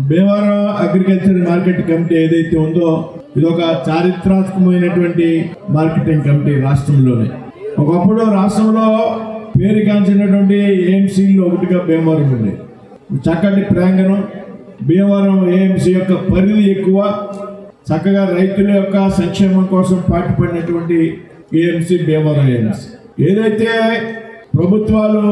Bhimavaram agriculture market committee ఏదైతే ఉందో ఇది ఒక చారిత్రాత్మకమైనటువంటి మార్కెటింగ్ కమిటీ రాష్ట్రంలోనే. ఒకప్పుడు రాష్ట్రంలో పేరుగాంచినటువంటి ఏఎంసీలో ఒకటిగా భీమవరం ఉంది. చక్కటి ప్రాంగణం, భీమవరం ఏఎంసీ యొక్క పరిధి ఎక్కువ, చక్కగా రైతుల యొక్క సంక్షేమం కోసం పాటుపడినటువంటి ఏఎంసీ భీమవరం ఏఎంసీ. ఏదైతే ప్రభుత్వాలు,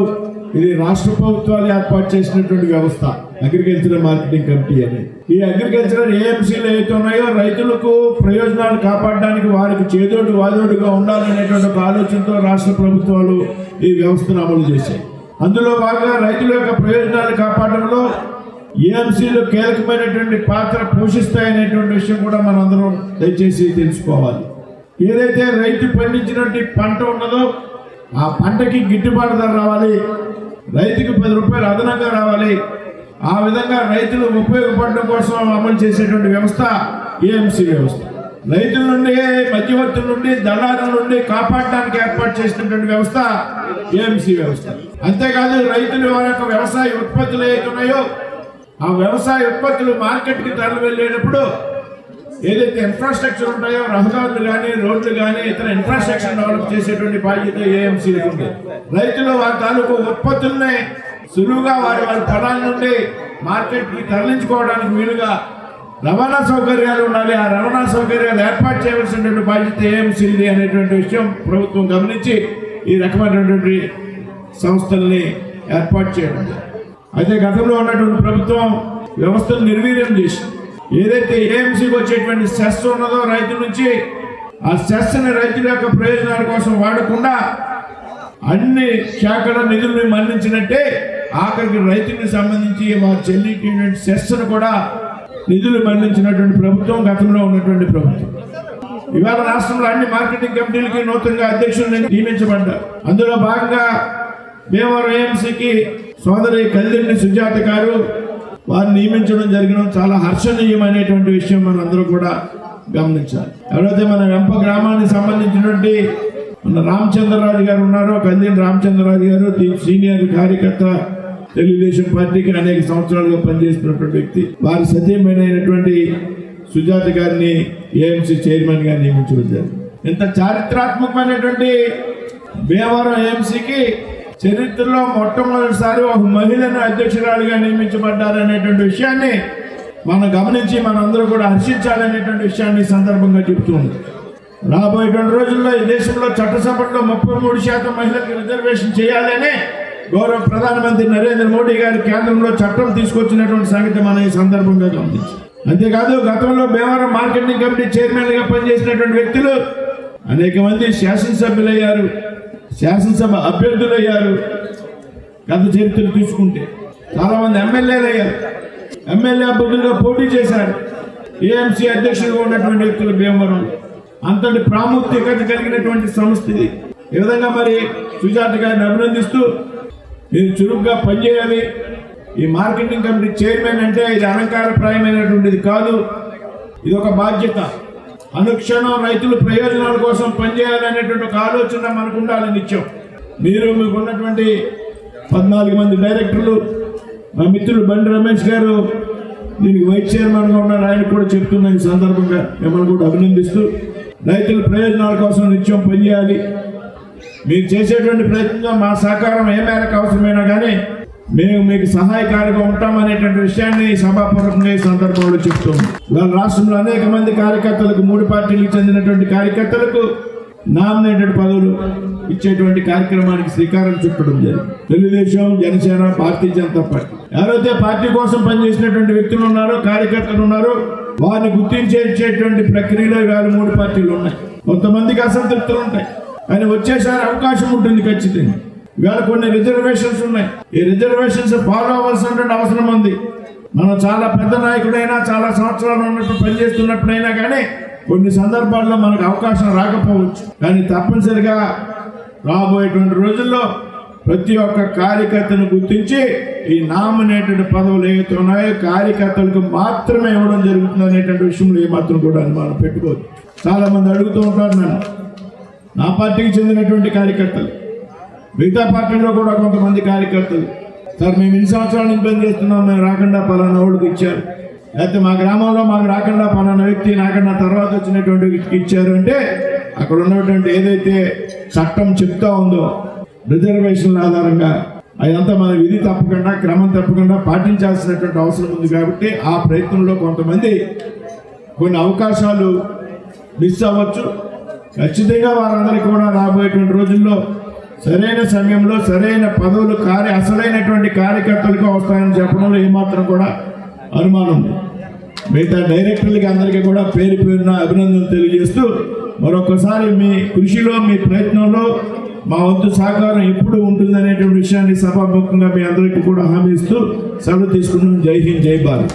ఇది రాష్ట్ర ప్రభుత్వాలు ఏర్పాటు చేసినటువంటి వ్యవస్థ అగ్రికల్చరల్ మార్కెటింగ్ కమిటీ అని. ఈ అగ్రికల్చరల్ ఏఎంసీలు ఏవైతే ఉన్నాయో రైతులకు ప్రయోజనాలు కాపాడడానికి వారికి చేదోడు వాదోడుగా ఉండాలనేటువంటి ఒక ఆలోచనతో రాష్ట్ర ప్రభుత్వాలు ఈ వ్యవస్థను అమలు చేశాయి. అందులో భాగంగా రైతుల యొక్క ప్రయోజనాలు కాపాడడంలో ఏఎంసీలు కీలకమైనటువంటి పాత్ర పోషిస్తాయనేటువంటి విషయం కూడా మనందరం దయచేసి తెలుసుకోవాలి. ఏదైతే రైతు పండించినటువంటి పంట ఉన్నదో ఆ పంటకి గిట్టుబాటు ధర రావాలి, రైతుకి 10 రూపాయలు అదనంగా రావాలి. ఆ విధంగా రైతులు ఉపయోగపడడం కోసం అమలు చేసేటువంటి వ్యవస్థ ఏఎంసీ వ్యవస్థ. రైతుల నుండి, మధ్యవర్తుల నుండి, దళారుల నుండి కాపాడడానికి ఏర్పాటు చేసినటువంటి వ్యవస్థ ఏఎంసీ వ్యవస్థ. అంతేకాదు రైతులు వారి యొక్క వ్యవసాయ ఉత్పత్తులు ఏవైతున్నాయో ఆ వ్యవసాయ ఉత్పత్తులు మార్కెట్కి తరలి వెళ్ళేటప్పుడు ఏదైతే ఇన్ఫ్రాస్ట్రక్చర్ ఉంటాయో, రహదారులు కానీ, రోడ్లు కానీ, ఇతర ఇన్ఫ్రాస్ట్రక్చర్ డెవలప్ చేసేటువంటి బాధ్యత ఏఎంసీ ఉంది. రైతులు వారి తాలూకు ఉత్పత్తుల్ని సులువుగా వారి పొలాల నుండి మార్కెట్కి తరలించుకోవడానికి వీలుగా రవాణా సౌకర్యాలు ఉండాలి. ఆ రవాణా సౌకర్యాలు ఏర్పాటు చేయవలసినటువంటి బాధ్యత ఏఎంసీది అనేటువంటి విషయం ప్రభుత్వం గమనించి ఈ రకమైనటువంటి సంస్థల్ని ఏర్పాటు చేయడం. అయితే గతంలో ఉన్నటువంటి ప్రభుత్వం వ్యవస్థను నిర్వీర్యం చేసి ఏదైతే ఏఎంసీకి వచ్చేటువంటి సెస్ ఉన్నదో రైతుల నుంచి, ఆ సెస్ని రైతుల యొక్క ప్రయోజనాల కోసం వాడకుండా అన్ని శాఖల నిధులను మళ్లించినట్టే ఆఖరికి రైతులకు సంబంధించి వారు చెల్లించేటువంటి సెస్ను కూడా నిధులు మళ్లించినటువంటి ప్రభుత్వం గతంలో ఉన్నటువంటి ప్రభుత్వం. ఇవాళ రాష్ట్రంలో అన్ని మార్కెటింగ్ కమిటీలకి నూతనంగా అధ్యక్షులు నియమించబడ్డారు. అందులో భాగంగా భీమవరం ఏఎంసీకి సోదరి కల్దిండి సుజాత గారు వారిని నియమించడం జరగడం చాలా హర్షణీయమైనటువంటి విషయం మనందరూ కూడా గమనించాలి. ఎవరైతే మన వెంప గ్రామానికి సంబంధించినటువంటి మన రామచంద్రరాజు గారు ఉన్నారో, కల్దిండి రామచంద్రరాజు గారు సీనియర్ కార్యకర్త, తెలుగుదేశం పార్టీకి అనేక సంవత్సరాలుగా పనిచేస్తున్నటువంటి వ్యక్తి, వారి సతీమైనటువంటి సుజాత గారిని ఏఎంసీ చైర్మన్ గా నియమించడం జరిగింది. ఇంత చారిత్రాత్మకమైనటువంటి భీమవరం ఏఎంసీకి చరిత్రలో మొట్టమొదటిసారి ఒక మహిళను అధ్యక్షురాలుగా నియమించబడ్డారనేటువంటి విషయాన్ని మనం గమనించి మనందరూ కూడా హర్షించాలనేటువంటి విషయాన్ని సందర్భంగా చెబుతుంది. రాబోయేటువంటి రోజుల్లో ఈ దేశంలో చట్టసభలో 33% మహిళలకు రిజర్వేషన్ చేయాలని గౌరవ ప్రధానమంత్రి నరేంద్ర మోడీ గారు కేంద్రంలో చట్టం తీసుకొచ్చినటువంటి సంగతి మనం ఈ సందర్భంగా గమనించాం. అంతేకాదు గతంలో భీమవరం మార్కెటింగ్ కమిటీ చైర్మన్గా పనిచేసినటువంటి వ్యక్తులు అనేక మంది శాసనసభ్యులయ్యారు, శాసనసభ అభ్యర్థులయ్యారు. గత చరిత్రలు తీసుకుంటే చాలా మంది ఎమ్మెల్యేలు అయ్యారు, ఎమ్మెల్యే అభ్యర్థులుగా పోటీ చేశారు. ఏఎంసీ అధ్యక్షులుగా ఉన్నటువంటి వ్యక్తులు భీమవరం అంతటి ప్రాముఖ్యత కలిగినటువంటి సంస్థ ఇది. ఈ విధంగా మరి సుజాత గారిని అభినందిస్తూ మీరు చురుగ్గా పనిచేయాలి. ఈ మార్కెటింగ్ కమిటీ చైర్మన్ అంటే ఇది అలంకారప్రాయమైనటువంటిది కాదు, ఇది ఒక బాధ్యత. అనుక్షణం రైతుల ప్రయోజనాల కోసం పనిచేయాలనేటువంటి ఒక ఆలోచన మనకు ఉండాలి నిత్యం. మీకు ఉన్నటువంటి 14 మంది డైరెక్టర్లు, మా మిత్రులు బండి రమేష్ గారు దీనికి వైస్ చైర్మన్గా ఉన్నారు, ఆయన కూడా చెప్తున్న ఈ సందర్భంగా మిమ్మల్ని కూడా అభినందిస్తూ రైతుల ప్రయోజనాల కోసం నిత్యం పనిచేయాలి. మీరు చేసేటువంటి ప్రయత్నంగా మా సహకారం ఏ మేరకు అవసరమైనా కానీ మేము మీకు సహాయకారిగా ఉంటామనేటువంటి విషయాన్ని సభాపూర్వకంగా ఈ సందర్భంలో చెప్తున్నాం. ఇవాళ రాష్ట్రంలో అనేక మంది కార్యకర్తలకు, 3 పార్టీలకు చెందినటువంటి కార్యకర్తలకు నామినేటెడ్ పదవులు ఇచ్చేటువంటి కార్యక్రమానికి శ్రీకారం చుట్టడం జరిగింది. తెలుగుదేశం, జనసేన, భారతీయ జనతా పార్టీ ఎవరైతే పార్టీ కోసం పనిచేసినటువంటి వ్యక్తులు ఉన్నారో, కార్యకర్తలు ఉన్నారో వారిని గుర్తించేటువంటి ప్రక్రియలో ఇవాళ 3 పార్టీలు ఉన్నాయి. కొంతమందికి అసంతృప్తులు ఉంటాయి, కానీ వచ్చేసారి అవకాశం ఉంటుంది ఖచ్చితంగా. ఇవాళ కొన్ని రిజర్వేషన్స్ ఉన్నాయి, ఈ రిజర్వేషన్స్ ఫాలో అవ్వాల్సినటువంటి అవసరం ఉంది. మనం చాలా పెద్ద నాయకుడైనా, చాలా సంవత్సరాలు ఉన్నట్టు పనిచేస్తున్నప్పుడైనా కానీ కొన్ని సందర్భాల్లో మనకు అవకాశం రాకపోవచ్చు. కానీ తప్పనిసరిగా రాబోయేటువంటి రోజుల్లో ప్రతి ఒక్క కార్యకర్తను గుర్తించి ఈ నామినేటెడ్ పదవులు ఏవైతే ఉన్నాయో కార్యకర్తలకు మాత్రమే ఇవ్వడం జరుగుతుంది అనేటువంటి విషయంలో ఏమాత్రం కూడా అనుమానం పెట్టుకోవద్దు. చాలా మంది అడుగుతూ ఉంటారు నన్ను, నా పార్టీకి చెందినటువంటి కార్యకర్తలు, మిగతా పార్టీలో కూడా కొంతమంది కార్యకర్తలు సార్ మేము ఇన్ని సంవత్సరాల నుంచి పని చేస్తున్నాం, మేము రాకుండా పలానా వాళ్ళకి ఇచ్చారు, లేకపోతే మా గ్రామంలో మాకు రాకుండా పలానా వ్యక్తి నాకన్నా తర్వాత వచ్చినటువంటి వ్యక్తికి ఇచ్చారు అంటే అక్కడ ఉన్నటువంటి ఏదైతే చట్టం చెప్తా ఉందో రిజర్వేషన్ల ఆధారంగా అదంతా మన విధి తప్పకుండా క్రమం తప్పకుండా పాటించాల్సినటువంటి అవసరం ఉంది. కాబట్టి ఆ ప్రయత్నంలో కొంతమంది కొన్ని అవకాశాలు మిస్ అవ్వచ్చు. ఖచ్చితంగా వారందరికీ కూడా రాబోయేటువంటి రోజుల్లో సరైన సమయంలో సరైన పదవులు అసలైనటువంటి కార్యకర్తలకు వస్తాయని చెప్పడంలో ఏమాత్రం కూడా అనుమానం ఉంది. మిగతా డైరెక్టర్లకి అందరికీ కూడా పేరు పేరున అభినందనలు తెలియజేస్తూ మరొకసారి మీ కృషిలో మీ ప్రయత్నంలో మా వంతు సహకారం ఎప్పుడు ఉంటుందనేటువంటి విషయాన్ని సభాముఖంగా మీ అందరికీ కూడా హామీ ఇస్తూ సెలవు తీసుకున్నాం. జై హింద్, జై భారత్.